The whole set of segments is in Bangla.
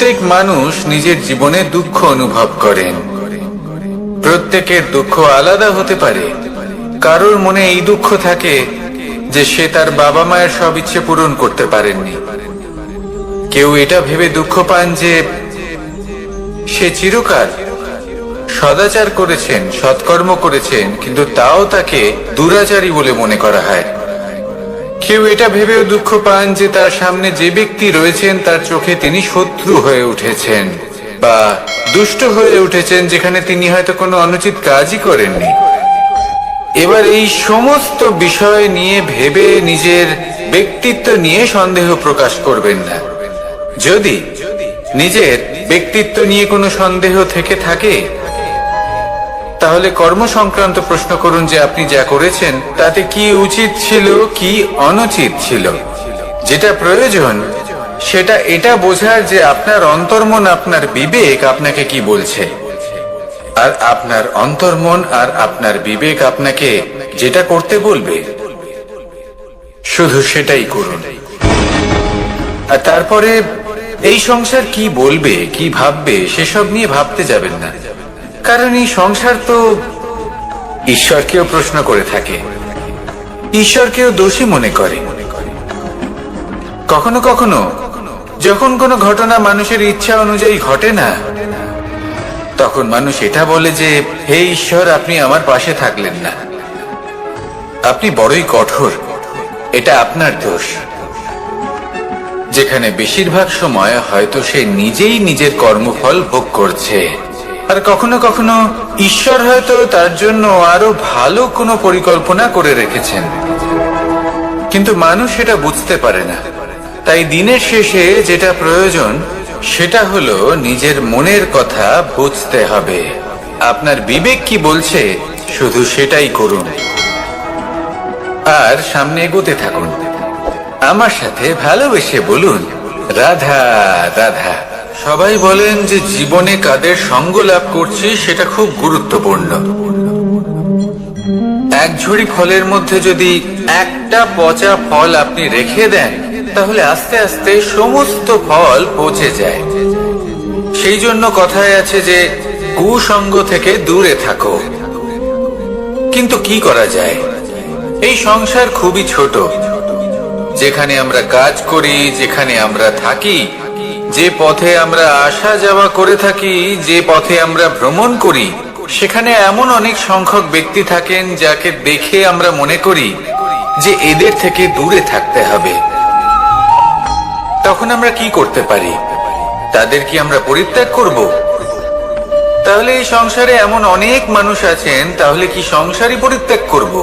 প্রত্যেক মানুষ নিজের জীবনে দুঃখ অনুভব করেন। প্রত্যেকের দুঃখ আলাদা হতে পারে। কারোর মনে এই দুঃখ থাকে যে সে তার বাবা মায়ের সব ইচ্ছে পূরণ করতে পারেননি। কেউ এটা ভেবে দুঃখ পান যে সে চিরকাল সদাচার করেছেন, সৎকর্ম করেছেন, কিন্তু তাও তাকে দুরাচারী বলে মনে করা হয়। কেউ এটা ভেবেও দুঃখ পান যে তার সামনে যে ব্যক্তি রয়েছেন তার চোখে তিনি শত্রু হয়ে উঠেছেন বা দুষ্ট হয়ে উঠেছেন, যেখানে তিনি হয়তো কোনো অনুচিত কাজই করেননি। এবার এই সমস্ত বিষয় নিয়ে ভেবে নিজের ব্যক্তিত্ব নিয়ে সন্দেহ প্রকাশ করবেন না। যদি নিজের ব্যক্তিত্ব নিয়ে কোনো সন্দেহ থেকে থাকে, তাহলে কর্ম সংক্রান্ত প্রশ্ন করুন যে আপনি যা করেছেন তাতে কি উচিত ছিল, কি অনুচিত ছিল। যেটা প্রয়োজন সেটা এটা বোঝার যে আপনার অন্তর্মন, আপনার বিবেক আপনাকে কি বলছে, আর আপনার অন্তর্মন আর আপনার বিবেক আপনাকে যেটা করতে বলবে শুধু সেটাই করুন। আর তারপরে এই সংসার কি বলবে, কি ভাববে সেসব নিয়ে ভাবতে যাবেন না। কারণ এই সংসার তো ঈশ্বরকেও প্রশ্ন করে থাকে, ঈশ্বরকেও দোষী মনে করে। কখনো কখনো যখন কোনো ঘটনা মানুষের ইচ্ছা অনুযায়ী ঘটে না, তখন মানুষ এটা বলে যে হে ঈশ্বর, আপনি আমার পাশে থাকলেন না, আপনি বড়ই কঠোর, এটা আপনার দোষ। যেখানে বেশিরভাগ সময় হয়তো সে নিজেই নিজের কর্মফল ভোগ করছে। আর কখনো কখনো ঈশ্বর হয়তো তার জন্য আরো ভালো কোনো পরিকল্পনা করে রেখেছেন, কিন্তু মানুষ সেটা বুঝতে পারে না। তাই দিনের শেষে যেটা প্রয়োজন সেটা হলো নিজের মনের কথা বুঝতে হবে। আপনার বিবেক কি বলছে শুধু সেটাই করুন, আর সামনে এগোতে থাকুন। আমার সাথে ভালোবেসে বলুন রাধা রাধা। সবাই বলেন যে জীবনে কাদের সঙ্গ লাভ করছি সেটা খুব গুরুত্বপূর্ণ। এক ঝুড়ি ফলের মধ্যে যদি একটা পচা ফল আপনি রেখে দেন, তাহলে আস্তে আস্তে সমস্ত ফল পচে যায়। সেই জন্য কথায় আছে যে কুসঙ্গ থেকে দূরে থাকো। কিন্তু কি করা যায়? এই সংসার খুবই ছোট। যেখানে আমরা কাজ করি, যেখানে আমরা থাকি, যে পথে আমরা আসা যাওয়া করে থাকি, যে পথে আমরা ভ্রমণ করি, সেখানে এমন অনেক সংখ্যক ব্যক্তি থাকেন যাকে দেখে আমরা মনে করি যে এদের থেকে দূরে থাকতে হবে। তখন আমরা কি করতে পারি? তাদের কি আমরা পরিত্যাগ করব? তাহলে এই সংসারে এমন অনেক মানুষ আছেন, তাহলে কি সংসারই পরিত্যাগ করব?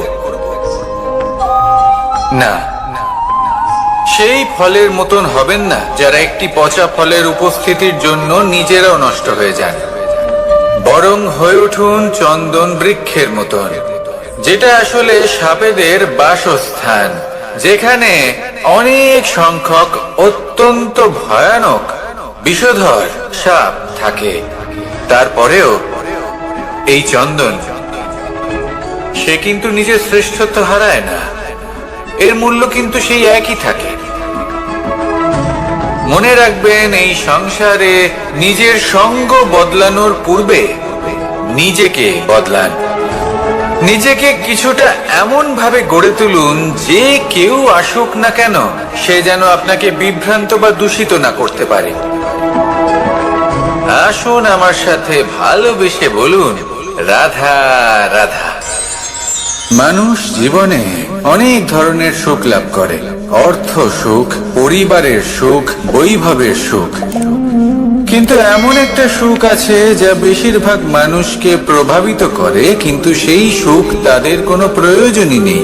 না, সেই ফলের মতন হবেন না যারা একটি পচা ফলের উপস্থিতির জন্য নিজেরাও নষ্ট হয়ে যান। বরং হয়ে উঠুন চন্দন বৃক্ষের মতন, যেটা আসলে সাপেদের বাসস্থান, যেখানে অনেক সংখ্যক অত্যন্ত ভয়ানক বিষধর সাপ থাকে। তারপরেও এই চন্দন, সে কিন্তু নিজের শ্রেষ্ঠত্ব হারায় না, এর মূল্য কিন্তু সেই একই থাকে। মনে রাখবেন, এই সংসারে নিজের সঙ্গ বদলানোর পূর্বে নিজেকে বদলান। নিজেকে কিছুটা এমন ভাবে গড়ে তুলুন যে কেউ আসুক না কেন সে যেন আপনাকে বিভ্রান্ত বা দূষিত না করতে পারে। আসুন আমার সাথে ভালোবেসে বলুন রাধা রাধা। মানুষ জীবনে অনেক ধরনের সুখ লাভ করে। অর্থ সুখ, পরিবারের সুখ, বৈভবের সুখ। কিন্তু এমন একটা সুখ আছে যা বেশিরভাগ মানুষকে প্রভাবিত করে, কিন্তু সেই সুখ তাদের কোনো প্রয়োজনই নেই।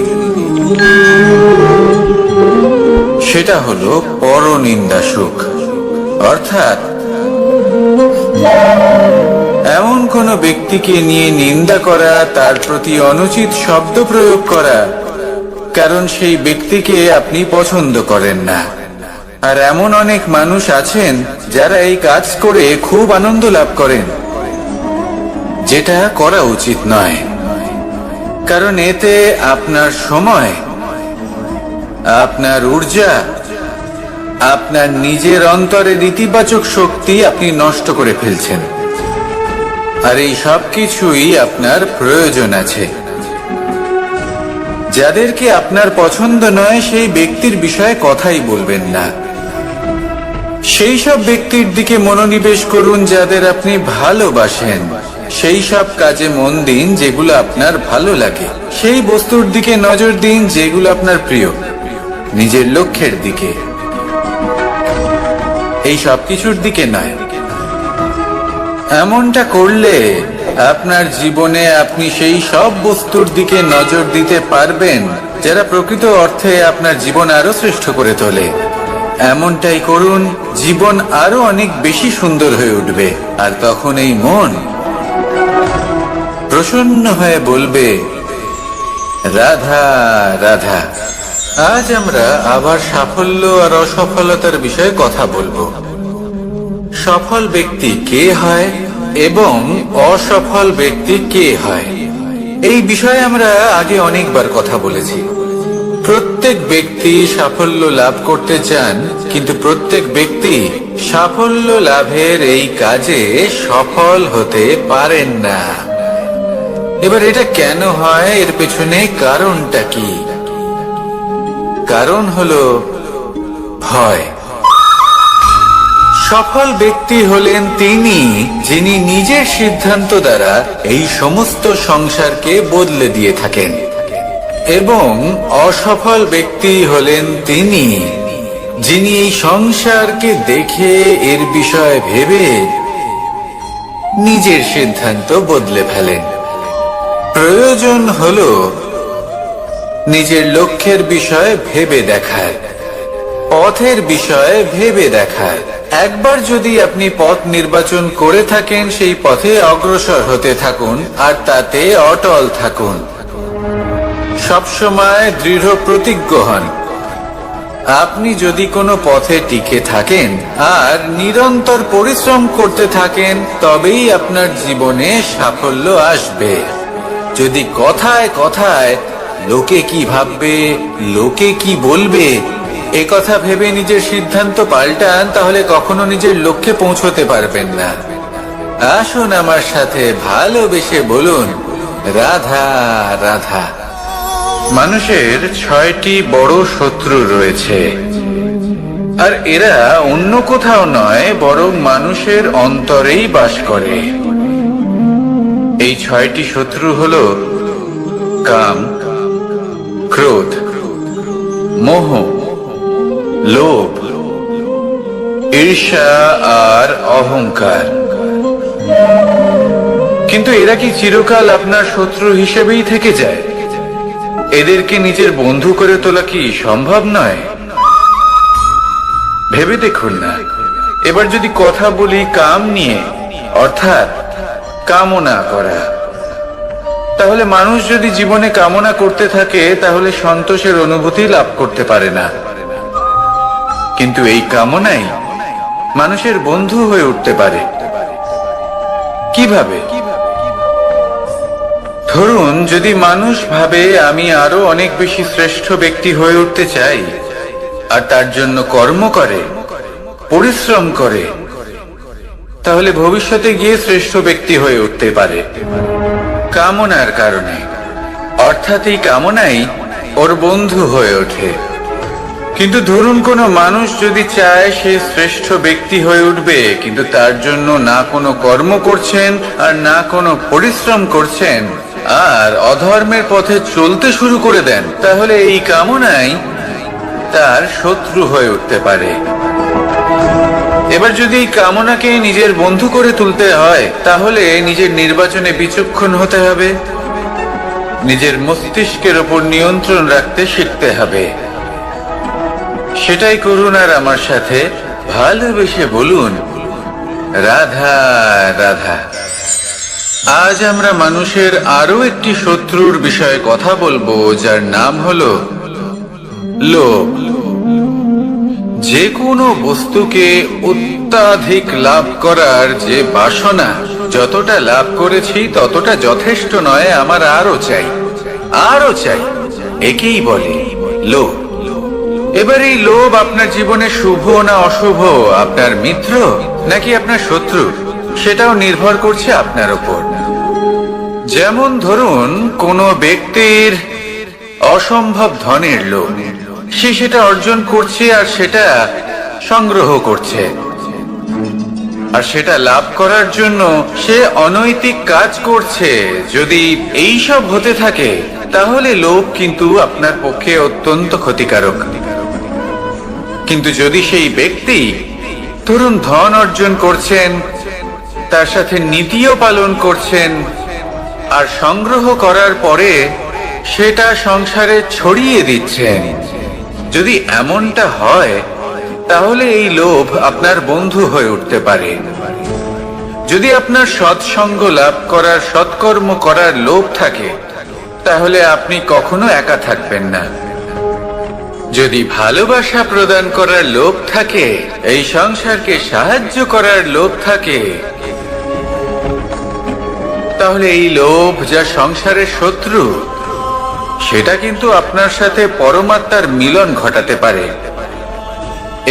সেটা হলো পরনিন্দা সুখ। অর্থাৎ এমন কোন ব্যক্তিকে নিয়ে নিন্দা করা, তার প্রতি অনুচিত শব্দ প্রয়োগ করা, কারণ সেই ব্যক্তিকে আপনি পছন্দ করেন না। আর এমন অনেক মানুষ আছেন যারা এই কাজ করে খুব আনন্দ লাভ করেন, যেটা করা উচিত নয়। কারণ এতে আপনার সময়, আপনার ঊর্জা আপনার নিজের অন্তরের ইতিবাচক শক্তি আপনি নষ্ট করে ফেলছেন। আর এই সব কিছুই আপনার প্রয়োজন আছে। যাদেরকে আপনার পছন্দ নয় সেই ব্যক্তির বিষয়ে কথাই বলবেন না। সেই সব ব্যক্তির দিকে মনোনিবেশ করুন যাদের আপনি ভালোবাসেন। সেই সব কাজে মন দিন যেগুলো আপনার ভালো লাগে। সেই বস্তুর দিকে নজর দিন যেগুলো আপনার প্রিয়, নিজের লক্ষ্যের দিকে, এই সব কিছুর দিকে নয়। এমনটা করলে আপনার জীবনে আপনি সেই সব বস্তুর দিকে নজর দিতে পারবেন যারা প্রকৃত অর্থে আপনার জীবন আরো শ্রেষ্ঠ করে তোলে। এমনটাই করুন, জীবন আরো অনেক বেশি সুন্দর হয়ে উঠবে। আর তখন এই মন প্রসন্ন হয়ে বলবে, রাধা রাধা। আজ আমরা আবার সাফল্য আর অসফলতার বিষয়ে কথা বলবো। সফল ব্যক্তি কে হয় এবং অসফল ব্যক্তি কে হয়, এই বিষয়ে আমরা আগে অনেকবার কথা বলেছি। প্রত্যেক ব্যক্তি সাফল্য লাভ করতে চান, কিন্তু প্রত্যেক ব্যক্তি সাফল্য লাভের এই কাজে সফল হতে পারেন না। এবার এটা কেন হয়, এর পেছনে কারণটা কি? কারণ হলো ভয়। সফল ব্যক্তি হলেন তিনি যিনি নিজের সিদ্ধান্ত দ্বারা এই সমস্ত সংসারকে বদলে দিয়ে থাকেন, এবং অসফল ব্যক্তি হলেন তিনি যিনি এই সংসারকে দেখে এর বিষয়ে ভেবে নিজের সিদ্ধান্ত বদলে ফেলেন। প্রয়োজন হলো নিজের লক্ষ্যের বিষয়ে ভেবে দেখার, পথের বিষয়ে ভেবে দেখার। একবার যদি আপনি পথ নির্বাচন করে থাকেন, সেই পথে অগ্রসর হতে থাকুন আর তাতে অটল থাকুন। সবসময় দৃঢ় প্রতিজ্ঞ হন। আপনি যদি কোনো পথে টিকে থাকেন আর নিরন্তর পরিশ্রম করতে থাকেন, তবেই আপনার জীবনে সাফল্য আসবে। যদি কথায় কথায় লোকে কি ভাববে, লোকে কি বলবে, এ কথা ভেবে নিজের সিদ্ধান্ত পাল্টান, তাহলে কখনো নিজের লক্ষ্যে পৌঁছতে পারবেন না। আসুন আমার সাথে ভালোবেসে বলুন, রাধা রাধা। মানুষের 6টি বড় শত্রু রয়েছে, আর এরা অন্য কোথাও নয়, বরং মানুষের অন্তরেই বাস করে। এই 6টি শত্রু হলো কাম, ক্রোধ, মোহ, লোভ, ঈর্ষা আর অহংকার। কিন্তু এরা কি চিরকাল আপনার শত্রু হিসেবেই থেকে যায়? এদেরকে নিজের বন্ধু করে তোলা কি সম্ভব নয়? ভেবে দেখুন না। এবার যদি কথা বলি কাম নিয়ে, অর্থাৎ কামনা করা, তাহলে মানুষ যদি জীবনে কামনা করতে থাকে তাহলে সন্তোষের অনুভূতি লাভ করতে পারে না। কিন্তু এই কামনাই মানুষের বন্ধু হয়ে উঠতে পারে। কিভাবে? ধরুন, যদি মানুষ ভাবে আমি আরো অনেক বেশি শ্রেষ্ঠ ব্যক্তি হয়ে উঠতে চাই, আর তার জন্য কর্ম করে, পরিশ্রম করে, তাহলে ভবিষ্যতে গিয়ে শ্রেষ্ঠ ব্যক্তি হয়ে উঠতে পারে কামনার কারণে। অর্থাৎ এই কামনাই ওর বন্ধু হয়ে ওঠে। কিন্তু ধরুন কোনো মানুষ যদি চায় সে শ্রেষ্ঠ ব্যক্তি হয়ে উঠবে, কিন্তু তার জন্য না কোনো কর্ম করছেন আর না কোনো পরিশ্রম করছেন, আর অধর্মের পথে চলতে শুরু করে দেন, তাহলে এই কামনাই তার শত্রু হয়ে উঠতে পারে। এবার যদি এই কামনাকে নিজের বন্ধু করে তুলতে হয়, তাহলে নিজের নির্বাচনে বিচক্ষণ হতে হবে, নিজের মস্তিষ্কের ওপর নিয়ন্ত্রণ রাখতে শিখতে হবে। সেটাই করুন আর আমার সাথে ভালোবেসে বলুন, রাধা রাধা। আজ আমরা মানুষের আরো একটি শত্রুর বিষয়ে কথা বলবো, যার নাম হলো লোভ। যে কোনো বস্তুকে অত্যাধিক লাভ করার যে বাসনা, যতটা লাভ করেছি ততটা যথেষ্ট নয়, আমার আরো চাই, আরো চাই, একেই বলে লোভ। এবার এই লোভ আপনার জীবনে শুভ না অশুভ, আপনার মিত্র নাকি আপনার শত্রু, সেটাও নির্ভর করছে আপনার উপর। যেমন ধরুন, কোনো ব্যক্তির অসম্ভব ধনের লোভ, সে সেটা অর্জন করছে আর সেটা সংগ্রহ করছে, আর সেটা লাভ করার জন্য সে অনৈতিক কাজ করছে। যদি এই সব হতে থাকে তাহলে লোভ কিন্তু আপনার পক্ষে অত্যন্ত ক্ষতিকারক। কিন্তু যদি সেই ব্যক্তি ধরুন ধন অর্জন করছেন, তার সাথে নীতিও পালন করছেন, আর সংগ্রহ করার পরে সেটা সংসারে ছড়িয়ে দিচ্ছেন, যদি এমনটা হয় তাহলে এই লোভ আপনার বন্ধু হয়ে উঠতে পারে। যদি আপনার সৎসঙ্গ লাভ করার, সৎকর্ম করার লোভ থাকে, তাহলে আপনি কখনো একা থাকবেন না। যদি ভালোবাসা প্রদান করার লোভ থাকে, এই সংসারকে সাহায্য করার লোভ থাকে, তাহলে এই লোভ যা সংসারের শত্রু, সেটা কিন্তু আপনার সাথে পরমাত্মার মিলন ঘটাতে পারে।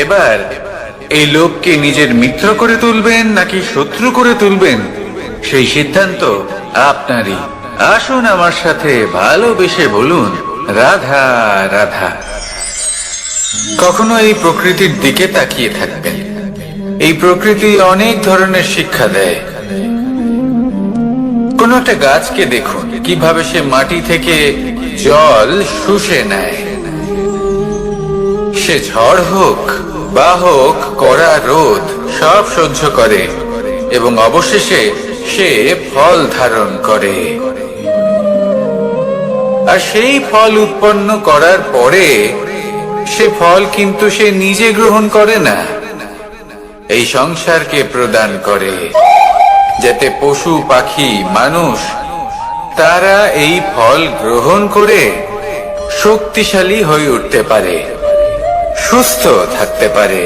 এবার এই লোভকে নিজের মিত্র করে তুলবেন নাকি শত্রু করে তুলবেন, সেই সিদ্ধান্ত আপনারই। আসুন আমার সাথে ভালোবেসে বলুন, রাধা রাধা। কখনো এই প্রকৃতির দিকে তাকিয়ে থাকবেন। এই প্রকৃতি অনেক ধরনের শিক্ষা দেয়। কোন একটা গাছকে দেখুন, কিভাবে সে মাটি থেকে জল শুষে নেয়। সে ঝড় হোক বা হোক কড়া রোদ, সব সহ্য করে এবং অবশেষে সে ফল ধারণ করে। আর সেই ফল উৎপন্ন করার পরে সে ফল কিন্তু সে নিজে গ্রহণ করে না, এই সংসারকে প্রদান করে, যাতে পশু পাখি মানুষ তারা এই ফল গ্রহণ করে শক্তিশালী হয়ে উঠতে পারে, সুস্থ থাকতে পারে।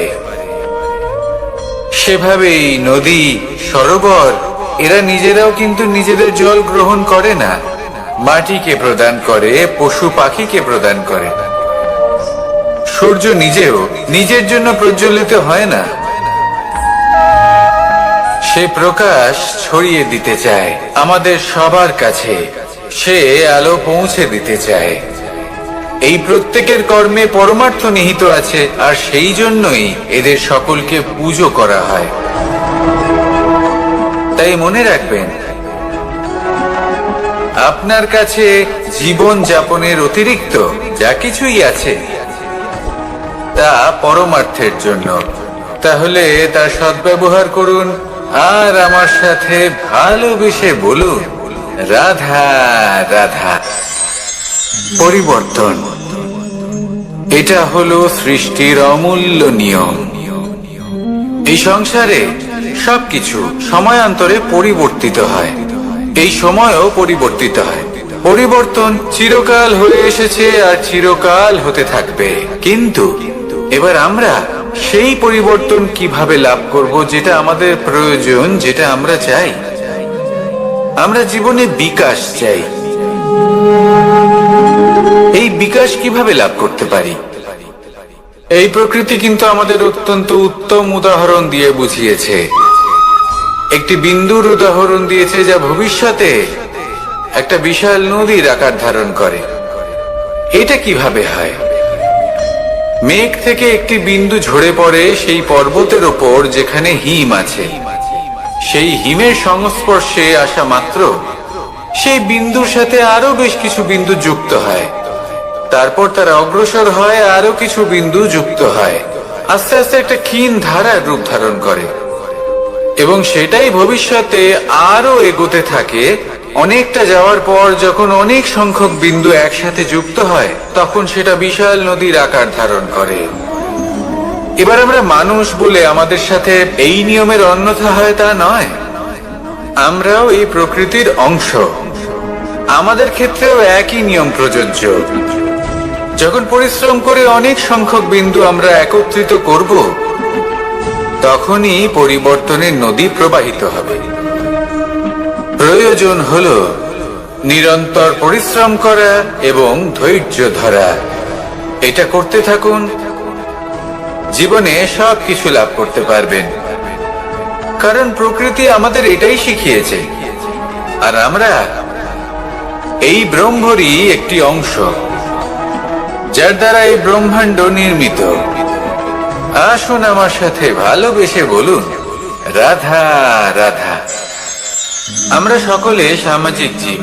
সেভাবেই নদী, সরোবর এরা নিজেরাও কিন্তু নিজেদের জল গ্রহণ করে না, মাটিকে প্রদান করে, পশু পাখিকে প্রদান করে। সূর্য নিজেও নিজের জন্য প্রজ্বলিত হয় না, সে প্রকাশ ছড়িয়ে দিতে চায় আমাদের সবার কাছে, সে আলো পৌঁছে দিতে চায়। এই প্রত্যেকের কর্মে পরমার্থ নিহিত আছে, আর সেই জন্যই এদের সকলকে পুজো করা হয়। তাই মনে রাখবেন, আপনার কাছে জীবন যাপনের অতিরিক্ত যা কিছুই আছে তা পরমার্থের জন্য। তাহলে তার সদ্ব্যবহার করুন আর আমার সাথে ভালোবেসে বলুন, রাধা রাধা। পরিবর্তন, এটা হলো সৃষ্টির অমূল্য নিয়ম। এই সংসারে সবকিছু সময়ান্তরে পরিবর্তিত হয়, এই সময়ও পরিবর্তিত হয়। পরিবর্তন চিরকাল হয়ে এসেছে আর চিরকাল হতে থাকবে। কিন্তু এবার আমরা সেই পরিবর্তন কিভাবে লাভ করব, যেটা আমাদের প্রয়োজন, যেটা আমরা চাই। আমরা জীবনে বিকাশ চাই। এই বিকাশ কিভাবে লাভ করতে পারি? এই প্রকৃতি কিন্তু আমাদের অত্যন্ত উত্তম উদাহরণ দিয়ে বুঝিয়েছে। একটি বিন্দুর উদাহরণ দিয়েছে, যা ভবিষ্যতে একটা বিশাল নদীর আকার ধারণ করে। এটা কিভাবে হয়? মেঘ থেকে একটি বিন্দু ঝরে পড়ে সেই পর্বতের ওপর যেখানে হিম আছে। সেই হিমের সংস্পর্শে আসা মাত্র সেই বিন্দুর সাথে আরো বেশ কিছু বিন্দু যুক্ত হয়। তারপর তারা অগ্রসর হয়, আরো কিছু বিন্দু যুক্ত হয়, আস্তে আস্তে একটা ক্ষীণ ধারার রূপ ধারণ করে, এবং সেটাই ভবিষ্যতে আরো এগোতে থাকে। অনেকটা যাওয়ার পর যখন অনেক সংখ্যক বিন্দু একসাথে যুক্ত হয়, তখন সেটা বিশাল নদীর আকার ধারণ করে। এবার আমরা মানুষ বলে আমাদের সাথে এই নিয়মের অন্যথা হয় তা নয়। আমরাও এই প্রকৃতির অংশ, আমাদের ক্ষেত্রেও একই নিয়ম প্রযোজ্য। যখন পরিশ্রম করে অনেক সংখ্যক বিন্দু আমরা একত্রিত করব, তখনই পরিবর্তনের নদী প্রবাহিত হবে। প্রয়োজন হলো নিরন্তর পরিশ্রম করা এবং ধৈর্য ধরা। এটা করতে থাকুন, জীবনে সবকিছু লাভ করতে পারবেন। কারণ প্রকৃতি আমাদের এটাই শিখিয়েছে, আর আমরা এই ব্রহ্মরই একটি অংশ, যার দ্বারা এই ব্রহ্মাণ্ড নির্মিত। আসুন আমার সাথে ভালোবেসে বলুন, রাধা রাধা। আমরা সকলে সামাজিক জীব।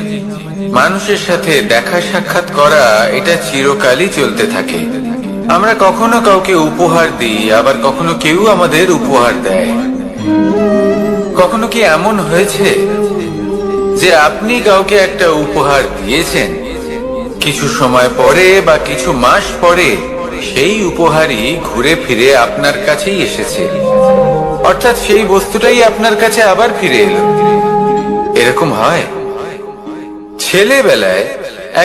মানুষের সাথে দেখা সাক্ষাৎ করা এটা চিরকালই চলতে থাকে। আমরা কখনো কাউকে উপহার দিই, আবার কখনো কেউ আমাদের উপহার দেয়। কখনো কি এমন হয়েছে যে আপনি কাউকে একটা উপহার দিয়েছেন, কিছু সময় পরে বা কিছু মাস পরে সেই উপহারই ঘুরে ফিরে আপনার কাছেই এসেছে, অর্থাৎ সেই বস্তুটাই আপনার কাছে আবার ফিরে এলো? এরকম হয়। ছেলেবেলায়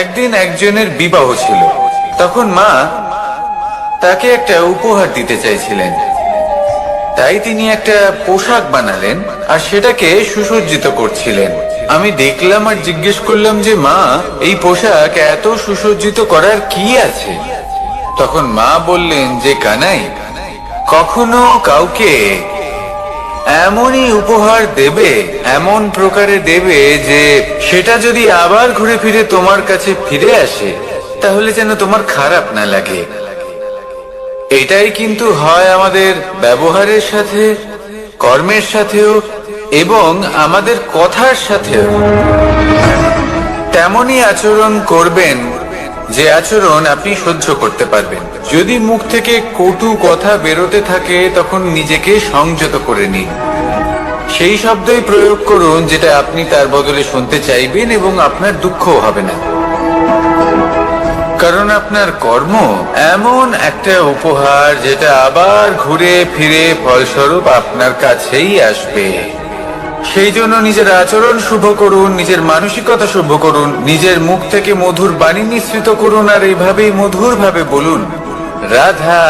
একদিন একজনের বিবাহ ছিল, তখন মা তাকে একটা উপহার দিতে চাইছিলেন। তাই তিনি একটা পোশাক বানালেন আর সেটাকে সুসজ্জিত করছিলেন। আমি দেখলাম আর জিজ্ঞেস করলাম যে মা, এই পোশাক এত সুসজ্জিত করার কি আছে? তখন মা বললেন যে কানাই, কখনো কাউকে এমনই উপহার দেবে, এমন প্রকারে দেবে যে সেটা যদি আবার ঘুরে ফিরে তোমার কাছে ফিরে আসে, তাহলে যেন তোমার খারাপ না লাগে। এটাই কিন্তু হয় আমাদের ব্যবহারের সাথে, কর্মের সাথেও এবং আমাদের কথার সাথেও। তেমনই আচরণ করবেন যে আচরণ আপনি সহ্য করতে পারবেন। যদি মুখ থেকে কটু কথা বেরোতে থাকে, তখন নিজেকে সংযত করে নিন। সেই শব্দই প্রয়োগ করুন যেটা আপনি তার বদলে শুনতে চাইবেন, এবং আপনার দুঃখও হবে না। কারণ আপনার কর্ম এমন একটা উপহার যেটা আবার ঘুরে ফিরে ফলস্বরূপ আপনার কাছেই আসবে। সেই জন্য নিজের আচরণ শুভ করুন, নিজের মানসিকতা শুভ করুন, নিজের মুখ থেকে মধুর বাণী নিঃসৃত করুন, আর এইভাবেই মধুর ভাবে বলুন, রাধা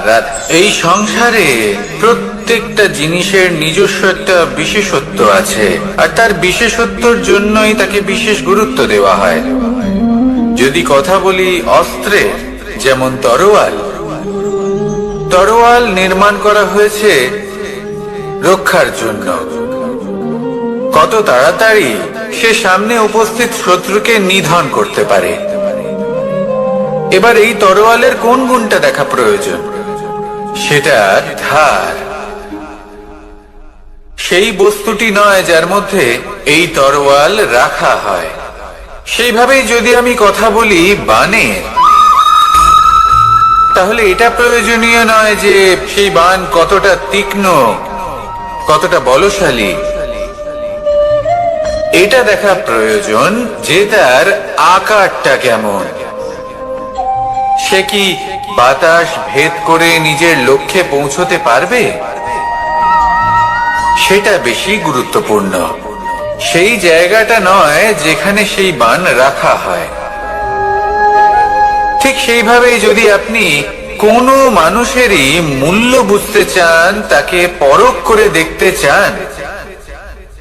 রাধা। এই সংসারে প্রত্যেকটা জিনিসের নিজস্ব একটা বিশেষত্ব আছে, আর তার বিশেষত্বর জন্যই তাকে বিশেষ গুরুত্ব দেওয়া হয়। যদি কথা বলি অস্ত্রের, যেমন তরোয়াল। তরোয়াল নির্মাণ করা হয়েছে রক্ষার জন্য। কত তাড়াতাড়ি সে সামনে উপস্থিত শত্রুকে নিধন করতে পারে। এবার এই তরোয়ালের কোন গুণটা দেখা প্রয়োজন? সেটা ধার। সেই বস্তুটি নয় যার মধ্যে এই তরোয়াল রাখা হয়। সেইভাবেই যদি আমি কথা বলি বানের, তাহলে এটা প্রয়োজনীয় নয় যে সেই বান কতটা তীক্ষ্ণ, কতটা বলশালী। এটা দেখা প্রয়োজন যে তার আকারটা কেমন। সে কি বাতাস ভেদ করে নিজের লক্ষ্যে পৌঁছতে পারবে? সেটা বেশি গুরুত্বপূর্ণ। সেই জায়গাটা নয় যেখানে সেই বান রাখা হয়। ঠিক সেইভাবেই যদি আপনি কোনো মানুষেরই মূল্য বুঝতে চান, তাকে পরখ করে দেখতে চান,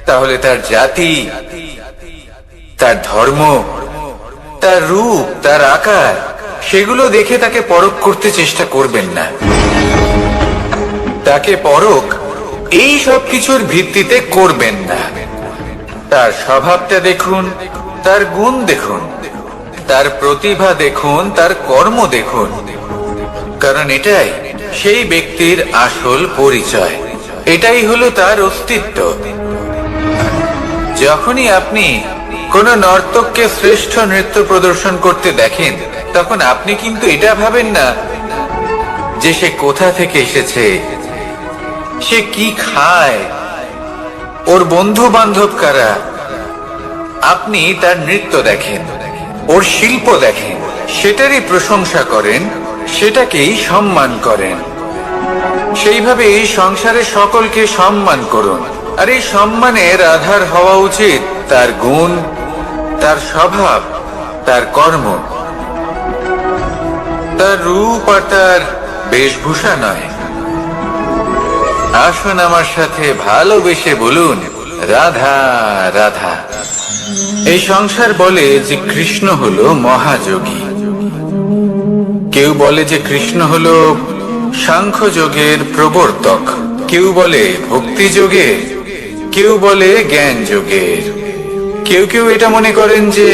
তাহলে তার জাতি, তার ধর্ম, তার রূপ, তার আকার, সেগুলো দেখে তাকে পরখ করতে চেষ্টা করবেন না। তাকে পরখ এই সব কিছুর ভিত্তিতে করবেন না। তার স্বভাবটা দেখুন, তার গুণ দেখুন, তার প্রতিভা দেখুন, তার কর্ম দেখুন। কারণ এটাই সেই ব্যক্তির আসল পরিচয়, এটাই হলো তার অস্তিত্ব। যখনই আপনি কোন নর্তককে শ্রেষ্ঠ নৃত্য প্রদর্শন করতে দেখেন, তখন আপনি কিন্তু এটা ভাবেন না যে সে কোথা থেকে এসেছে, সে কি খায়, ওর বন্ধু বান্ধব কারা। আপনি তার নৃত্য দেখেন, ওর শিল্প দেখেন, সেটারই প্রশংসা করেন, সেটাকেই সম্মান করেন। সেইভাবে এই সংসারে সকলকে সম্মান করুন। আর এই সম্মানের আধার হওয়া উচিত তার গুণ, তার স্বভাব, তার কর্ম, তার রূপ আর তার বেশভূষা নয়। আসুন আমার সাথে ভালোবেসে বলুন, রাধা রাধা। এই সংসার বলে যে কৃষ্ণ হলো মহাযোগী, কেউ বলে যে কৃষ্ণ হলো সাংখ্য যোগের প্রবর্তক, কেউ বলে ভক্তি যোগের, কেউ বলে জ্ঞান যোগের, কেউ কেউ এটা মনে করেন যে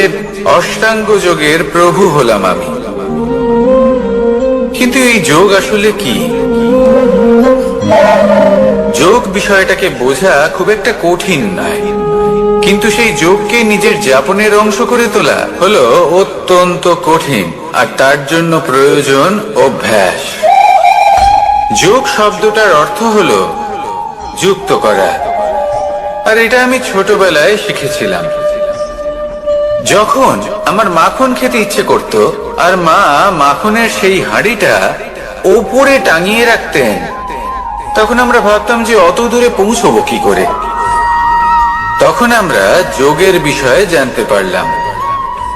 অষ্টাঙ্গ যোগের প্রভু হলাম আমি। কিন্তু এই যোগ আসলে কি? যোগ বিষয়টাকে বোঝা খুব একটা কঠিন নয়, কিন্তু সেই যোগকে নিজের যাপনের অংশ করে তোলা হলো অত্যন্ত কঠিন, আর তার জন্য প্রয়োজন অভ্যাস। যোগ শব্দটার অর্থ হলো যুক্ত করা, আর এটা আমি ছোটবেলায় শিখেছিলাম। যখন আমার মাখন খেতে ইচ্ছে করত আর মা মাখনের সেই হাঁড়িটা ওপরে টাঙিয়ে রাখতেন, তখন আমরা ভাবতাম যে অত দূরে পৌঁছবো কি করে। তখন আমরা যোগের বিষয়ে জানতে পারলাম,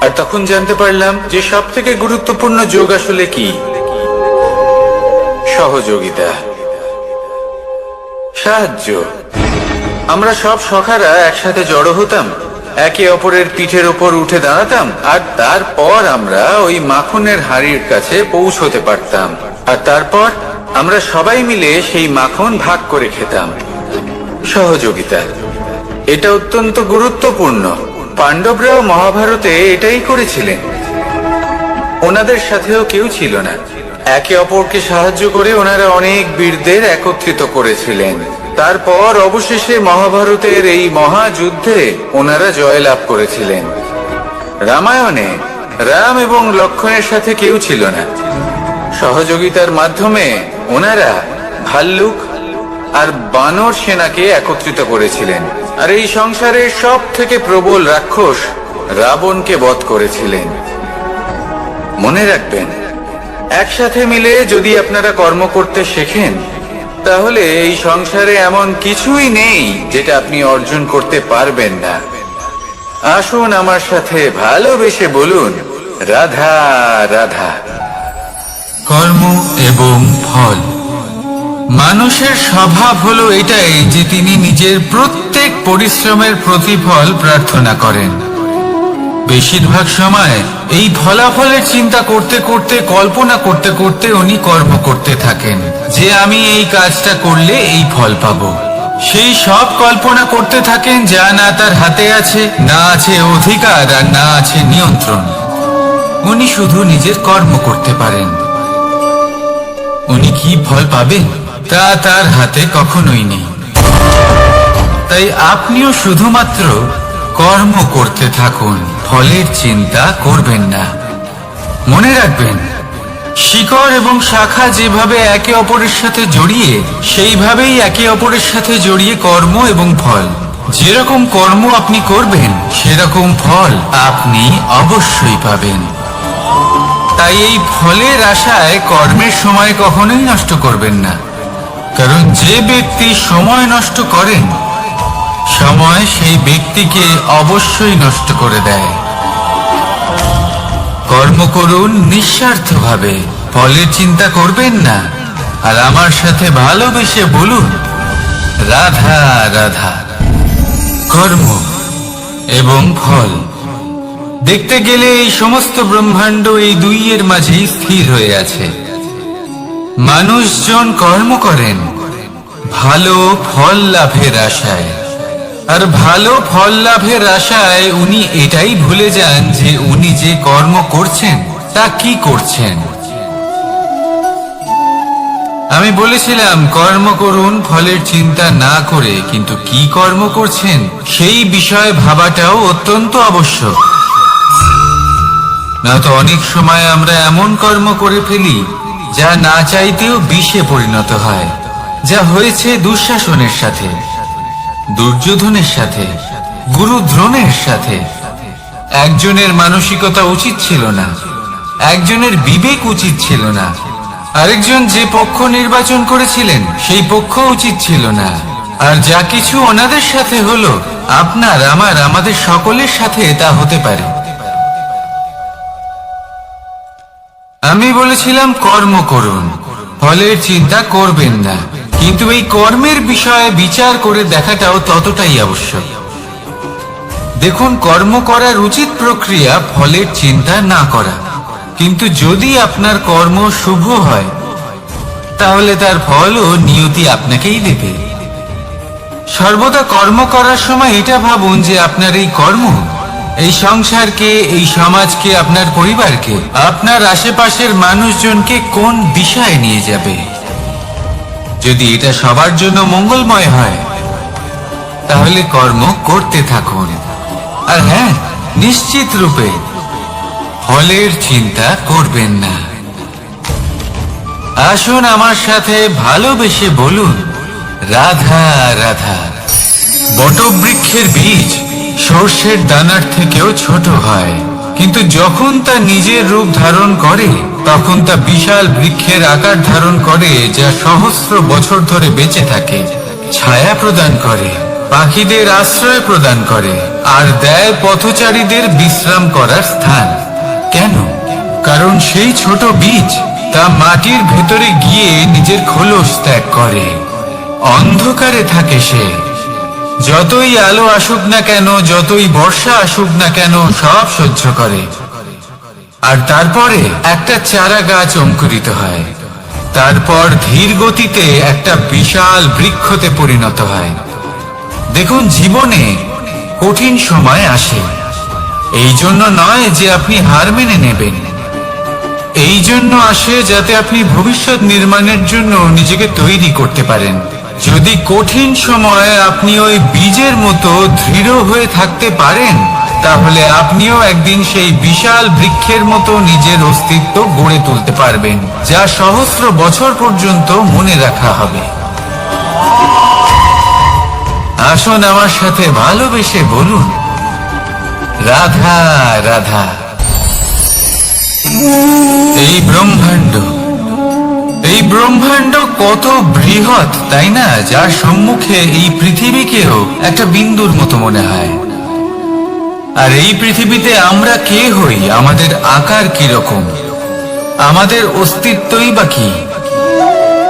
আর তখন জানতে পারলাম যে সব থেকে গুরুত্বপূর্ণ যোগ আসলে কি? সহযোগিতা, সাহায্য। আমরা সব সখারা একসাথে জড়ো হতাম, একে অপরের পিঠের ওপর উঠে দাঁড়াতাম, আর তারপর আমরা ওই মাখনের হাঁড়ির কাছে পৌঁছতে পারতাম, আর তারপর আমরা সবাই মিলে সেই মাখন ভাগ করে খেতাম। সহযোগিতা, এটা অত্যন্ত গুরুত্বপূর্ণ। পাণ্ডবরাও মহাভারতে এটাই করেছিলেন। ওনাদের সাথেও কেউ ছিল না, একে অপরকে সাহায্য করে ওনারা অনেক বীরদের একত্রিত করেছিলেন। তারপর অবশেষে মহাভারতের এই মহাযুদ্ধে ওনারা জয়লাভ করেছিলেন। রামায়ণে রাম এবং লক্ষ্মণের সাথে কেউ ছিল না। সহযোগিতার মাধ্যমে ওনারা ভাল্লুক আর বানর সেনাকে একত্রিত করেছিলেন, আর এই সংসারের সব থেকে প্রবল রাক্ষস রাবণকে বধ করেছিলেন। মনে রাখবেন, একসাথে মিলে যদি আপনারা কর্ম করতে শেখেন, তাহলে এই সংসারে এমন কিছুই নেই যেটা আপনি অর্জন করতে পারবেন না। আসুন আমার সাথে ভালোবেসে বলুন, রাধা রাধা। কর্ম এবং ফল। মানুষের স্বভাব হলো এটাই যে তিনি নিজের প্রত্যেক পরিশ্রমের প্রতিফল প্রার্থনা করেন। বেশিরভাগ সময় এই ফলাফলের চিন্তা করতে করতে, কল্পনা করতে করতে উনি কর্ম করতে থাকেন যে আমি এই কাজটা করলে এই ফল পাবো। সেই সব কল্পনা করতে থাকেন যা না তার হাতে আছে, না আছে অধিকার, আর না আছে নিয়ন্ত্রণ। উনি শুধু নিজের কর্ম করতে পারেন। উনি কি ফল পাবেন তা তার হাতে কখনোই নেই। তাই আপনিও শুধুমাত্র কর্ম করতে থাকুন, ফলের চিন্তা করবেন না। মনে রাখবেন, শিকড় এবং শাখা যেভাবে একে অপরের সাথে জড়িয়ে, সেইভাবেই একে অপরের সাথে জড়িয়ে কর্ম এবং ফল। যেরকম কর্ম আপনি করবেন, সেরকম ফল আপনি অবশ্যই পাবেন। তাই এই ফলের আশায় কর্মের সময় কখনোই নষ্ট করবেন না, কারণ যে ব্যক্তি সময় নষ্ট করেন, সময় সেই ব্যক্তিকে অবশ্যই নষ্ট করে দেয়। কর্ম করুন নিঃস্বার্থভাবে, ফলের চিন্তা করবেন না, আর আমার সাথে ভালোবেসে বলুন, রাধা রাধা। কর্ম এবং ফল। দেখতে গেলে এই সমস্ত ব্রহ্মাণ্ড এই দুইয়ের মাঝেই স্থির হয়ে আছে। মানুষজন কর্ম করেন ভালো ফল লাভের আশায়, আর ভালো ফল লাভের আশায় উনি এটাই ভুলে যান যে উনি যে কর্ম করছেন তা কি করছেন। আমি বলেছিলাম কর্ম করুন ফলের চিন্তা না করে, কিন্তু কি কর্ম করছেন সেই বিষয়ে ভাবাটাও অত্যন্ত আবশ্যক। না তো অনেক সময় আমরা এমন কর্ম করে ফেলি যা না চাইতেও বিষে পরিণত হয়, যা হয়েছে দুঃশাসনের সাথে, দুর্যোধনের সাথে, গুরু দ্রোণের সাথে। একজনের মানসিকতা উচিত ছিল না, একজনের বিবেক উচিত ছিল না, আরেকজন যে পক্ষ নির্বাচন করেছিলেন সেই পক্ষ উচিত ছিল না। আর যা কিছু ওনাদের সাথে হলো, আপনার আমার আমাদের সকলের সাথে তা হতে পারে। আমি বলেছিলাম কর্ম করুন, ফলের চিন্তা করবেন না, কিন্তু এই কর্মের বিষয়ে বিচার করে দেখাটাও ততটাই আবশ্যক। দেখুন, কর্ম করার উচিত প্রক্রিয়া ফলের চিন্তা না করা। কিন্তু যদি আপনার কর্ম শুভ হয় তাহলে তার ফলও নিয়তি আপনাকেই দেবে। সর্বদা কর্ম করার সময় এটা ভাবুন যে আপনার এই কর্ম এই সংসারকে, এই সমাজকে, আপনার পরিবারকে, আপনার আশেপাশের মানুষজনকে কোন দিশায় নিয়ে যাবে। যদি এটা সবার জন্য মঙ্গলময় হয় তাহলে কর্ম করতে থাকুন। আর হ্যাঁ, নিশ্চিত রূপে ফলের চিন্তা করবেন না। আসুন আমার সাথে ভালোবেসে বলুন, রাধা রাধা। বটবৃক্ষের বীজ সর্ষের দানার থেকেও ছোট হয়, কিন্তু যখন তা নিজের রূপ ধারণ করে তখন তা বিশাল বৃক্ষের আকার ধারণ করে, যা সহস্র বছর ধরে বেঁচে থাকে, ছায়া প্রদান করে, পাখিদের আশ্রয় প্রদান করে, আর দেয় পথচারীদের বিশ্রাম করার স্থান। কেন? কারণ সেই ছোট বীজ তা মাটির ভেতরে গিয়ে নিজের খোলস ত্যাগ করে। অন্ধকারে থাকে সে, যতই আলো আসুক না কেন, যতই বর্ষা আসুক না কেন, সব সহ্য করে। আর তারপরে একটা চারা গাছ অঙ্কুরিত হয়, তারপর ধীর গতিতে একটা বিশাল বৃক্ষতে পরিণত হয়। দেখুন, জীবনে কঠিন সময় আসে, এই জন্য নয় যে আপনি হার মেনে নেবেন, এই জন্য আসে যাতে আপনি ভবিষ্যৎ নির্মাণের জন্য নিজেকে তৈরি করতে পারেন। যদি কঠিন সময়ে আপনি ওই বীজের মতো দৃঢ় হয়ে থাকতে পারেন তাহলে আপনিও একদিন সেই বিশাল বৃক্ষের মতো নিজের অস্তিত্ব গড়ে তুলতে পারবেন, যা সহস্র বছর পর্যন্ত মনে রাখা হবে। আসুন আমার সাথে ভালোবেসে বলুন, রাধা রাধা। এই ব্রহ্মাণ্ড কত বৃহৎ, তাই না? যার সম্মুখে এই পৃথিবীকেও একটা বিন্দুর মতো মনে হয়। আর এই পৃথিবীতে আমরা কে হই, আমাদের আকার কি রকম, আমাদের অস্তিত্বই বা কি?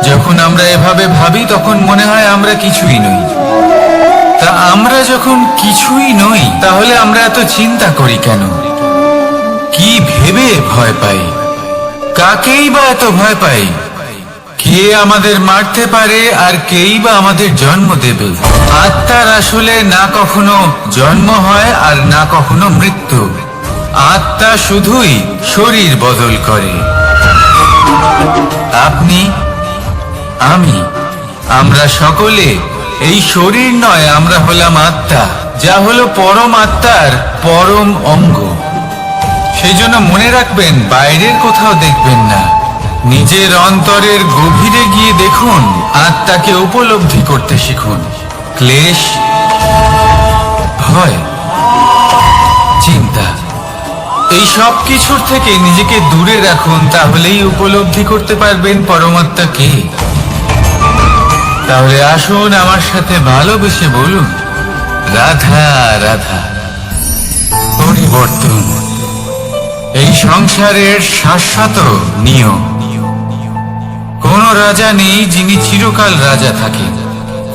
যখন আমরা এভাবে ভাবি তখন মনে হয় আমরা কিছুই নই। তা আমরা যখন কিছুই নই তাহলে আমরা এত চিন্তা করি কেন? কি ভেবে ভয় পাই? কাকেই বা এত ভয় পাই? কে আমাদের মারতে পারে আর কেই বা আমাদের জন্ম দেবে? আত্মার আসলে না কখনো জন্ম হয় আর না কখনো মৃত্যু। আত্মা শুধুই শরীর বদল করে। আপনি, আমি, আমরা সকলে এই শরীর নয়, আমরা হলাম আত্মা, যা হলো পরম আত্মার পরম অঙ্গ। সেই জন্য মনে রাখবেন, বাইরের কোথাও দেখবেন না, নিজের অন্তরের গভীরে গিয়ে দেখুন, আত্মাকে উপলব্ধি করতে শিখুন। ক্লেশ, ভয়, চিন্তা, এই সব কিছুর থেকে নিজেকে দূরে রাখুন, তাহলেই উপলব্ধি করতে পারবেন পরমাত্মা কে। তাহলে আসুন আমার সাথে ভালোবেসে বলুন, রাধা রাধা। পরিবর্তন এই সংসারের শাশ্বত নিয়ম। কোন রাজা নেই যিনি চিরকাল রাজা থাকেন,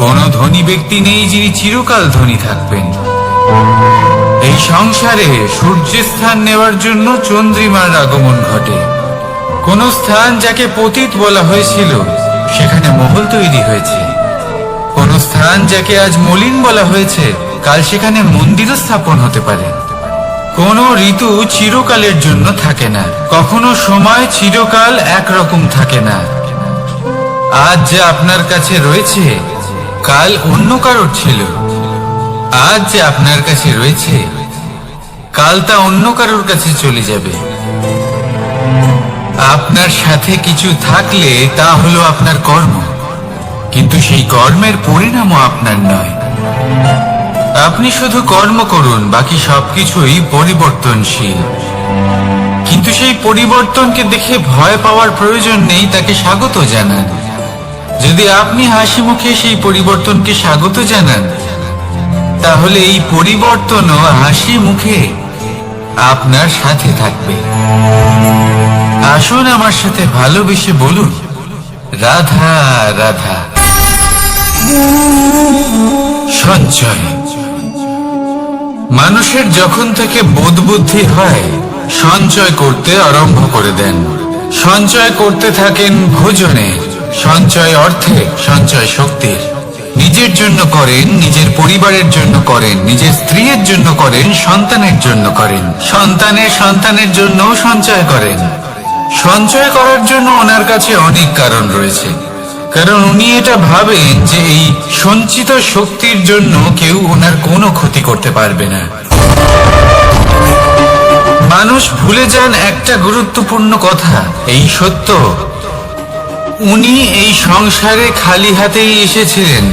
কোন ধনী ব্যক্তি নেই যিনি চিরকাল ধনী থাকবেন। এই সংসারে সূর্যের স্থান নেওয়ার জন্য চন্দ্রিমার আগমন ঘটে। কোন স্থান যাকে পতিত বলা হয়েছিল সেখানে মহল তৈরি হয়েছে। কোন স্থান যাকে আজ মলিন বলা হয়েছে কাল সেখানে মন্দিরও স্থাপন হতে পারে। কোন ঋতু চিরকালের জন্য থাকে না, কখনো সময় চিরকাল একরকম থাকে না। আজ যা আপনার কাছে রয়েছে কাল অন্য কারোর ছিল, আজ যে আপনার কাছে রয়েছে কাল তা অন্য কারোর কাছে চলে যাবে। আপনার সাথে কিছু থাকলে তা হলো আপনার কর্ম, কিন্তু সেই কর্মের পরিণামও আপনার নয়। আপনি শুধু কর্ম করুন, বাকি সবকিছুই পরিবর্তনশীল। কিন্তু সেই পরিবর্তনকে দেখে ভয় পাওয়ার প্রয়োজন নেই, তাকে স্বাগত জানান। যদি আপনি হাসি মুখে সেই পরিবর্তনকে স্বাগত জানান তাহলে এই পরিবর্তনও হাসি মুখে আপনার সাথে থাকবে। আসুন আমার সাথে ভালোবেসে বলুন, রাধা রাধা। সঞ্চয় মানুষের যখন থেকে বোধ বুদ্ধি হয় সঞ্চয় করতে আরম্ভ করে দেন। সঞ্চয় করতে থাকেন ভোজনে, সঞ্চয় অর্থে, সঞ্চয় শক্তির। নিজের জন্য করেন, নিজের পরিবারের জন্য করেন, নিজের স্ত্রীর জন্য করেন, সন্তানের জন্য করেন, সন্তানের জন্য সঞ্চয় করেন। সঞ্চয় করার জন্য ওনার কাছে অনেক কারণ রয়েছে, কারণ উনি এটা ভাবেন যে এই সঞ্চিত শক্তির জন্য কেউ ওনার কোনো ক্ষতি করতে পারবে না। মানুষ ভুলে যান একটা গুরুত্বপূর্ণ কথা, এই সত্য, উনি এই সংসারে খালি হাতেই এসেছিলেন,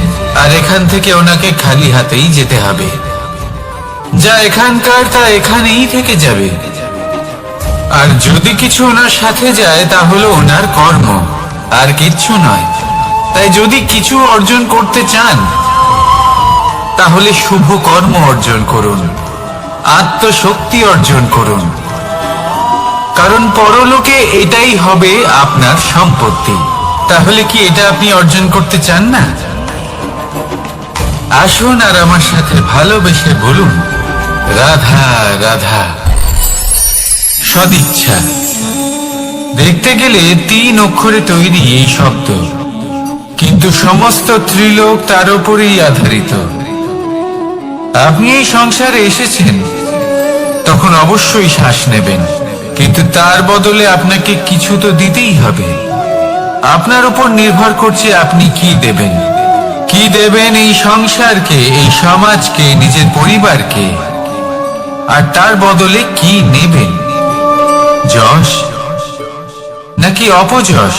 আর এখান থেকে ওনাকে খালি হাতেই যেতে হবে। যা এখানকার তা এখানেই থেকে যাবে। আর যদি কিছু ওনার সাথে যায় তা হলো ওনার কর্ম, আর কিচ্ছু নয়। তাই যদি কিছু অর্জন করতে চান তাহলে শুভ কর্ম অর্জন করুন, আত্মশক্তি অর্জন করুন, কারণ পরলোকে এটাই হবে আপনার সম্পত্তি। তাহলে কি এটা আপনি অর্জন করতে চান না? আসুন আর আমার সাথে ভালোবেসে বলুন, রাধা রাধা। সদিচ্ছা। দেখতে গেলে 3 অক্ষরে তৈরি এই শব্দ, কিন্তু সমস্ত ত্রিলোক তার উপরেই আধারিত। আপনি এই সংসারে এসেছেন, তখন অবশ্যই শ্বাস নেবেন, কিন্তু তার বদলে আপনাকে কিছু তো দিতেই হবে। আপনার উপর নির্ভর করছে আপনি কি দেবেন। কি দেবেন এই সংসারকে, এই সমাজকে, নিজের পরিবারকে, আর তার বদলে কি নেবেন? যশ নাকি অপযশ?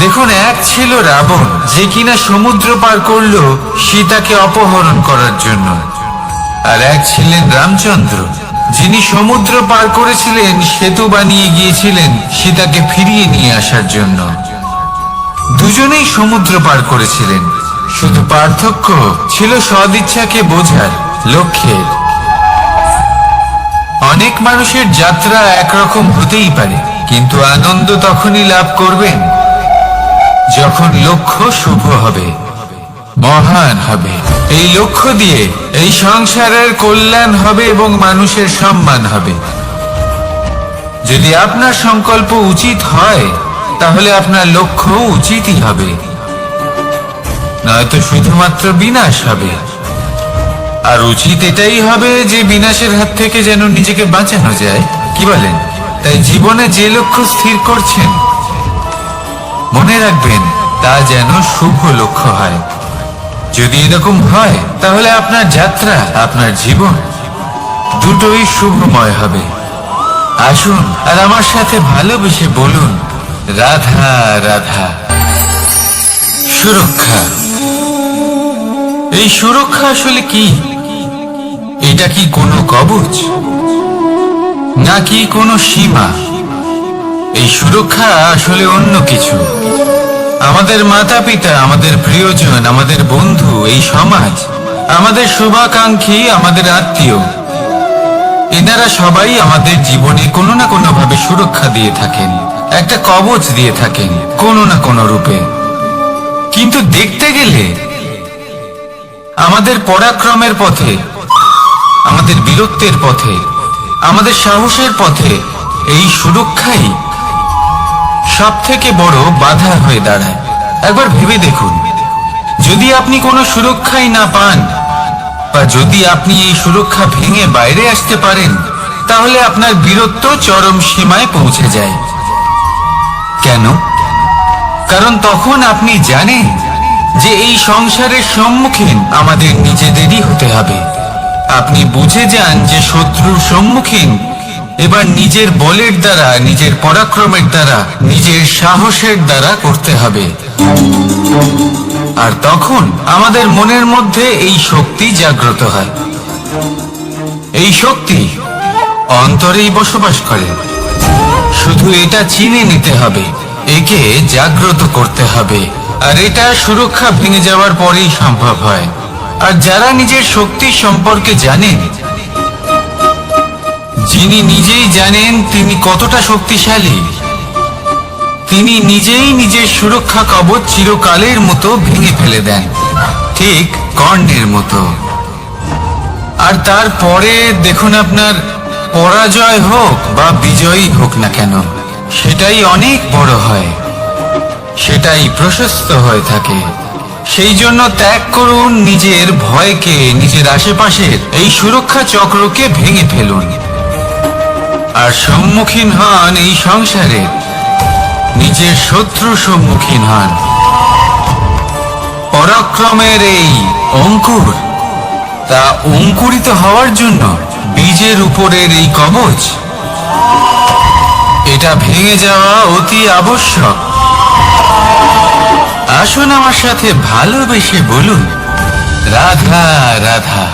দেখুন, এক ছিল রাবণ, যে কিনা সমুদ্র পার করলো সীতাকে অপহরণ করার জন্য, আর এক ছিলেন রামচন্দ্র, যিনি সমুদ্র পার করেছিলেন, সেতু বানিয়ে গিয়েছিলেন সীতাকে ফিরিয়ে নিয়ে আসার জন্য। দুজনেই সমুদ্র পার করেছিলেন, শুধু পার্থক্য ছিল সদিচ্ছাকে বোঝার, লক্ষ্যের। অনেক মানুষের যাত্রা একরকম হতেই পারে, কিন্তু আনন্দ তখনই লাভ করবেন যখন লক্ষ্য শুভ হবে, মহান হবে। এই লক্ষ্য দিয়ে এই সংসারের কল্যাণ হবে এবং মানুষের সম্মান হবে। যদি আপনার সংকল্প উচিত হয় তাহলে আপনার লক্ষ্য উচিতই হবে, নয়তো শুধুমাত্র বিনাশ হবে। আর উচিত এটাই হবে যে বিনাশের হাত থেকে যেন নিজেকে বাঁচানো যায়, কি বলেন? তাই জীবনে যে লক্ষ্য স্থির করছেন, মনে রাখবেন তা যেন শুভ লক্ষ্য হয়। যদি এরকম হয় তাহলে আপনার যাত্রা, আপনার জীবন দুটোই শুভময় হবে। আসুন আর আমার সাথে ভালোবেসে বলুন, রাধা রাধা। সুরক্ষা। এই সুরক্ষা আসলে কি? এটা কি কোনো কবচ নাকি কোনো সীমা? এই সুরক্ষা আসলে অন্য কিছু। আমাদের মাতা পিতা, আমাদের প্রিয়জন, আমাদের বন্ধু, এই সমাজ, আমাদের শুভাকাঙ্ক্ষী, আমাদের আত্মীয়, এনারা সবাই আমাদের জীবনে কোনো না কোনো ভাবে সুরক্ষা দিয়ে থাকেন, একটা কবচ দিয়ে থাকেন কোনো না কোনো রূপে। কিন্তু দেখতে গেলে আমাদের পরাক্রমের পথে, আমাদের বীরত্বের পথে, আমাদের সাহসের পথে এই সুরক্ষাই সব থেকে বড় বাধা হয়ে দাঁড়ায়। একবার ভেবে দেখুন, যদি আপনি কোনো সুরক্ষাই না পান, বা যদি আপনি এই সুরক্ষা ভেঙে বাইরে আসতে পারেন, তাহলে আপনার বীরত্ব চরম সীমায় পৌঁছে যায়। কেন? কারণ তখন আপনি জানেন যে এই সংসারের সম্মুখীন আমাদের নিজেদেরই হতে হবে। আপনি বুঝে যান যে শত্রুর সম্মুখীন এবার নিজের বলের দ্বারা, নিজের পরাক্রমের দ্বারা, নিজের সাহসের দ্বারা করতে হবে। আর তখন আমাদের মনের মধ্যে এই শক্তি জাগ্রত হয়। এই শক্তি অন্তরেই বসবাস করে। শুধু এটা চিনে নিতে হবে, একে জাগ্রত করতে হবে, আর এটা সুরক্ষা ভেঙে যাওয়ার পরেই সম্ভব হয়। আর যারা নিজের শক্তি সম্পর্কে জানেন, যিনি নিজেই জানেন তিনি কতটা শক্তিশালী, তিনি নিজেই নিজের সুরক্ষা কবচ চিরকালের মতো ভেঙে ফেলে দেন, ঠিক কর্ণের মতো। আর তারপরে দেখুন আপনার পরাজয় হোক বা বিজয়ী হোক না কেন, সেটাই অনেক বড় হয়, সেটাই প্রশস্ত হয়ে থাকে। সেই জন্য ত্যাগ করুন নিজের ভয়কে, নিজের আশেপাশের এই সুরক্ষা চক্রকে ভেঙে ফেলুন, আর সম্মুখীন হন এই সংসারে নিজের শত্রু সম্মুখীন হন। পরাক্রমের এই অঙ্কুর, তা অঙ্কুরিত হওয়ার জন্য বীজের উপরের এই কবচ, এটা ভেঙে যাওয়া অতি আবশ্যক। আসুন আমার সাথে ভালোবেসে বলুন, রাধা রাধা।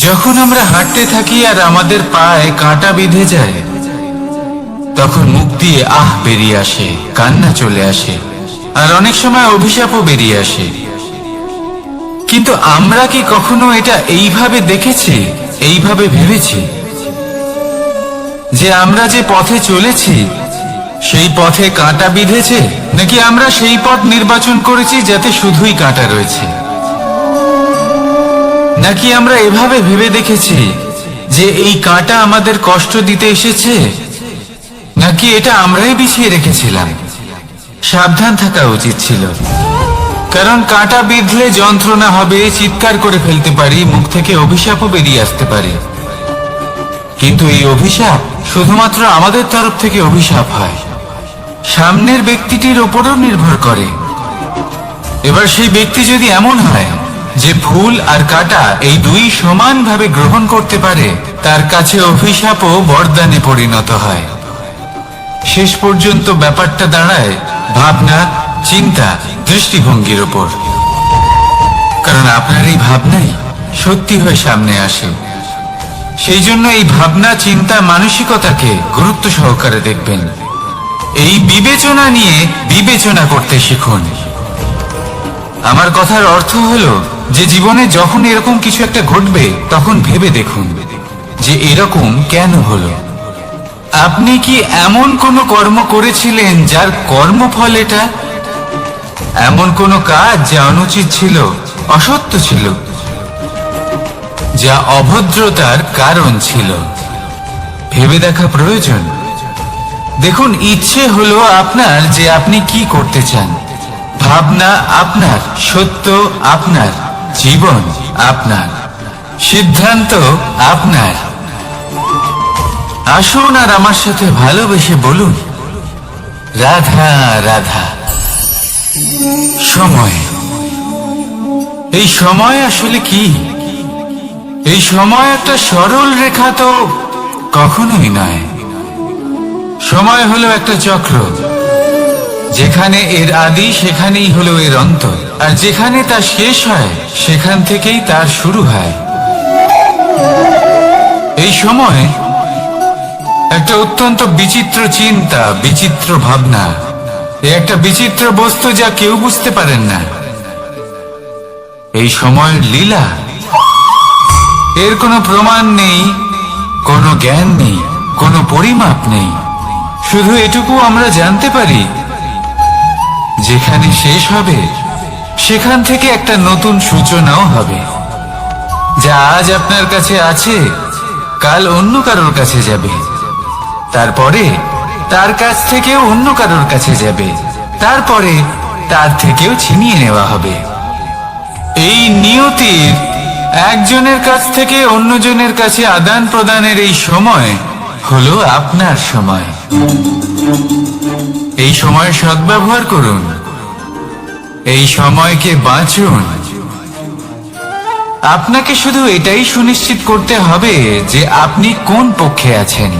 যখন আমরা হাঁটতে থাকি আর আমাদের পায়ে কাঁটা বিঁধে যায়, তখন মুখ দিয়ে আহ বেরিয়ে আসে, কান্না চলে আসে, আর অনেক সময় অভিশাপও বেরিয়ে আসে। কিন্তু আমরা কি কখনো এটা এইভাবে দেখেছি, এইভাবে ভেবেছি যে আমরা যে পথে চলেছি সেই পথে কাঁটা বিঁধেছে, নাকি আমরা সেই পথ নির্বাচন করেছি যাতে শুধুই কাঁটা রয়েছে? নাকি আমরা এভাবে ভেবে দেখেছি যে এই কাঁটা আমাদের কষ্ট দিতে এসেছে, নাকি এটা আমরাই বিছিয়ে রেখেছিলাম? সাবধান থাকা উচিত ছিল, কারণ কাঁটা বিঁধলে যন্ত্রণা হবে, চিৎকার করে ফেলতে পারি, মুখ থেকে অভিশাপও বেরিয়ে আসতে পারে। কিন্তু এই অভিশাপ শুধুমাত্র আমাদের তরফ থেকে অভিশাপ হয়, সামনের ব্যক্তিটির উপরও নির্ভর করে। এবার সেই ব্যক্তি যদি এমন হয় যে ফুল আর কাঁটা এই দুই সমানভাবে গ্রহণ করতে পারে, তার কাছে অভিশাপও বরদানে পরিণত হয়। শেষ পর্যন্ত ব্যাপারটা দাঁড়ায় ভাবনা, চিন্তা, দৃষ্টিভঙ্গির উপর। কারণ আপনার এই ভাবনাই সত্যি হয়ে সামনে আসে। সেই জন্য এই ভাবনা, চিন্তা, মানসিকতাকে গুরুত্ব সহকারে দেখবেন। এই বিবেচনা নিয়ে বিবেচনা করতে শিখুন। আমার কথার অর্থ হলো যে জীবনে যখন এরকম কিছু একটা ঘটবে, তখন ভেবে দেখুন যে এরকম কেন হলো। আপনি কি এমন কোনো কর্ম করেছিলেন যার কর্মফল এটা? এমন কোনো কাজ যা অনুচিত ছিল, অসত্য ছিল, যা অভদ্রতার কারণ ছিল? ভেবে দেখা প্রয়োজন। দেখুন, ইচ্ছে হলো আপনার যে আপনি কি করতে চান, ভাবনা আপনার, সত্য আপনার, জীবন আপনার, সিদ্ধান্ত আপনার। আসুন আর আমার সাথে ভালোবেসে বলুন, রাধা রাধা। সময়, এই সময় আসলে কি? এই সময় একটা সরল রেখা তো কখনোই নয়। সময় হলো একটা চক্র, যেখানে এর আদি সেখানেই হলো এর অন্ত, আর যেখানে তা শেষ হয় সেখান থেকেই তার শুরু হয়। এই সময় একটা অত্যন্ত বিচিত্র চিন্তা, বিচিত্র ভাবনা, একটা বিচিত্র বস্তু যা কেউ বুঝতে পারেন না। এই সময়ের লীলা, এর কোনো প্রমাণ নেই, কোনো জ্ঞান নেই, কোনো পরিমাপ নেই। শুধু এটুকু আমরা জানতে পারি, যেখানে শেষ হবে সেখান থেকে একটা নতুন সূচনাও হবে। যা আজ আপনার কাছে আছে, কাল অন্য কারোর কাছে যাবে, তারপরে তার কাছ থেকেও অন্য কারোর কাছে যাবে, তারপরে তার থেকেও ছিনিয়ে নেওয়া হবে। এই নিয়তির একজনের কাছ থেকে অন্যজনের কাছে আদান প্রদানের এই সময় হলো আপনার সময়। এই সময় সদ্ব্যবহার করুন, এই সময়কে বাঁচুন। আপনাকে শুধু এটাই সুনিশ্চিত করতে হবে যে আপনি কোন পক্ষে আছেন।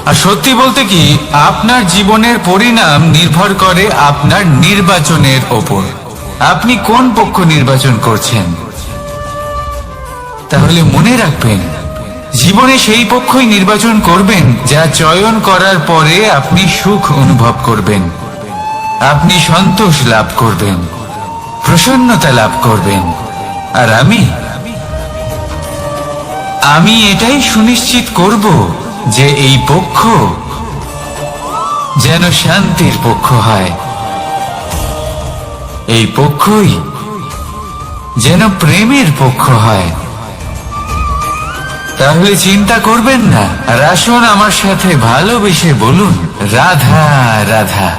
আর সত্যি বলতে কি, আপনার জীবনের পরিণাম নির্ভর করে আপনার নির্বাচনের ওপর। আপনি কোন পক্ষ নির্বাচন করছেন। তাহলে মনে রাখবেন, জীবনে সেই পক্ষই নির্বাচন করবেন যা চয়ন করার পরে আপনি সুখ অনুভব করবেন, আপনি সন্তোষ লাভ করবেন, প্রসন্নতা লাভ করবেন। আর আমি এটাই সুনিশ্চিত করব যে এই পক্ষ যেন শান্তির পক্ষ হয়, এই পক্ষই যেন প্রেমের পক্ষ হয়, তাহলে চিন্তা করবেন না, আর আসুন আমার সাথে ভালোবেসে বলুন রাধা রাধা।